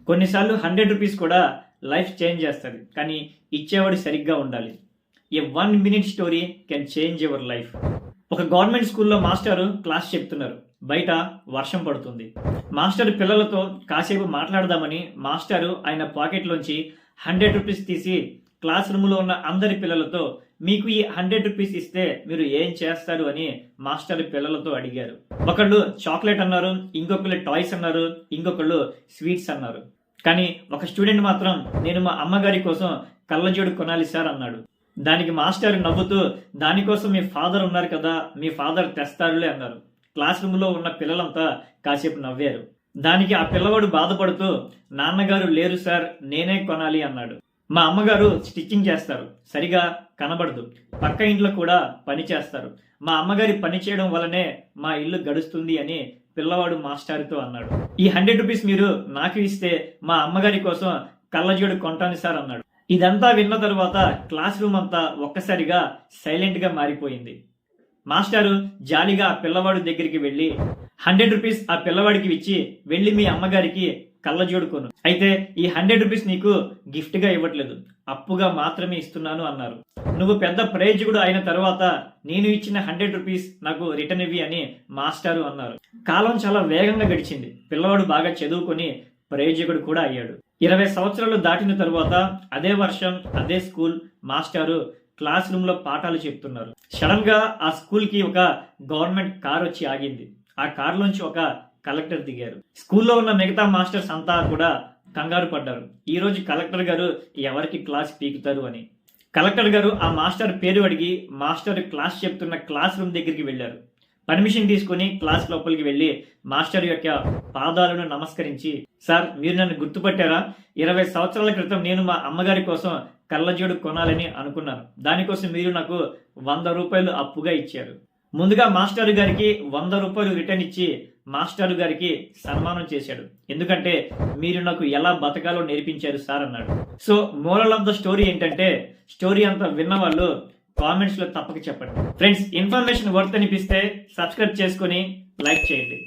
కొన్నిసార్లు 100 రూపీస్ కూడా life change చేస్తుంది, కానీ ఇచ్చేవాడు సరిగ్గా ఉండాలి. ఏ 1 minute story can change your life. ఒక గవర్నమెంట్ స్కూల్లో మాస్టారు క్లాస్ చెప్తున్నారు. బయట వర్షం పడుతుంది. మాస్టర్ పిల్లలతో కాసేపు మాట్లాడదామని మాస్టారు ఆయన పాకెట్లోంచి 100 రూపీస్ తీసి క్లాస్ రూమ్లో ఉన్న అందరి పిల్లలతో, మీకు ఈ 100 రూపీస్ ఇస్తే మీరు ఏం చేస్తారు అని మాస్టర్ పిల్లలతో అడిగారు. ఒకళ్ళు చాక్లెట్ అన్నారు, ఇంకొకళ్ళు టాయ్స్ అన్నారు, ఇంకొకళ్ళు స్వీట్స్ అన్నారు. కానీ ఒక స్టూడెంట్ మాత్రం నేను మా అమ్మగారి కోసం కళ్ళజోడు కొనాలి సార్ అన్నాడు. దానికి మాస్టర్ నవ్వుతూ, దానికోసం మీ ఫాదర్ ఉన్నారు కదా, మీ ఫాదర్ తెస్తారులే అన్నారు. క్లాస్ రూమ్లో ఉన్న పిల్లలంతా కాసేపు నవ్వారు. దానికి ఆ పిల్లవాడు బాధపడుతూ, నాన్నగారు లేరు సార్, నేనే కొనాలి అన్నాడు. మా అమ్మగారు స్టిచ్చింగ్ చేస్తారు, సరిగా కనబడదు, పక్క ఇంట్లో కూడా పని చేస్తారు. మా అమ్మగారి పని చేయడం వల్లనే మా ఇల్లు గడుస్తుంది అని పిల్లవాడు మాస్టర్తో అన్నాడు. ఈ 100 రూపీస్ మీరు నాకు ఇస్తే మా అమ్మగారి కోసం కళ్ళజోడు కొంటాను సార్ అన్నాడు. ఇదంతా విన్న తరువాత క్లాస్ రూమ్ అంతా ఒక్కసారిగా సైలెంట్ గా మారిపోయింది. మాస్టారు జాలిగా ఆ పిల్లవాడు దగ్గరికి వెళ్ళి 100 రూపీస్ ఆ పిల్లవాడికి ఇచ్చి, వెళ్ళి మీ అమ్మగారికి కళ్ళజోడు కొను, అయితే ఈ 100 రూపీస్ నీకు గిఫ్ట్ గా ఇవ్వట్లేదు, అప్పుగా మాత్రమే ఇస్తున్నాను అన్నారు. నువ్వు పెద్ద ప్రయోజకుడు అయిన తర్వాత నేను ఇచ్చిన 100 రూపీస్ నాకు రిటర్న్ ఇవ్వి అని మాస్టారు అన్నారు. కాలం చాలా వేగంగా గడిచింది. పిల్లవాడు బాగా చదువుకొని ప్రయోజకుడు కూడా అయ్యాడు. 20 సంవత్సరాలు దాటిన తరువాత అదే వర్షం, అదే స్కూల్, మాస్టారు క్లాస్ రూమ్ లో పాఠాలు చెప్తున్నారు. సడన్ గా ఆ స్కూల్ కి ఒక గవర్నమెంట్ కార్ వచ్చి ఆగింది. ఆ కార్ లోంచి ఒక కలెక్టర్ దిగారు. స్కూల్లో ఉన్న మిగతా మాస్టర్స్ అంతా కూడా కంగారు పడ్డారు. ఈ రోజు కలెక్టర్ గారు ఎవరికి క్లాస్ పీకుతారు అని. కలెక్టర్ గారు ఆ మాస్టర్ పేరు అడిగి మాస్టర్ క్లాస్ చెప్తున్న క్లాస్ రూమ్ దగ్గరికి వెళ్ళారు. పర్మిషన్ తీసుకుని క్లాస్ లోపలికి వెళ్ళి మాస్టర్ యొక్క పాదాలను నమస్కరించి, సార్ మీరు నన్ను గుర్తుపట్టారా? 20 సంవత్సరాల క్రితం నేను మా అమ్మగారి కోసం కళ్ళజోడు కొనాలని అనుకున్నాను. దానికోసం మీరు నాకు 100 రూపాయలు అప్పుగా ఇచ్చారు. ముందుగా మాస్టర్ గారికి 100 రూపాయలు రిటర్న్ ఇచ్చి మాస్టర్ గారికి సన్మానం చేశాడు. ఎందుకంటే మీరు నాకు ఎలా బతకాలో నేర్పించారు సార్ అన్నాడు. So moral of the story ఏంటంటే, స్టోరీ అంతా విన్న వాళ్ళు కామెంట్స్ లో తప్పక చెప్పండి. ఫ్రెండ్స్, ఇన్ఫర్మేషన్ వర్త్ అనిపిస్తే సబ్స్క్రైబ్ చేసుకుని లైక్ చేయండి.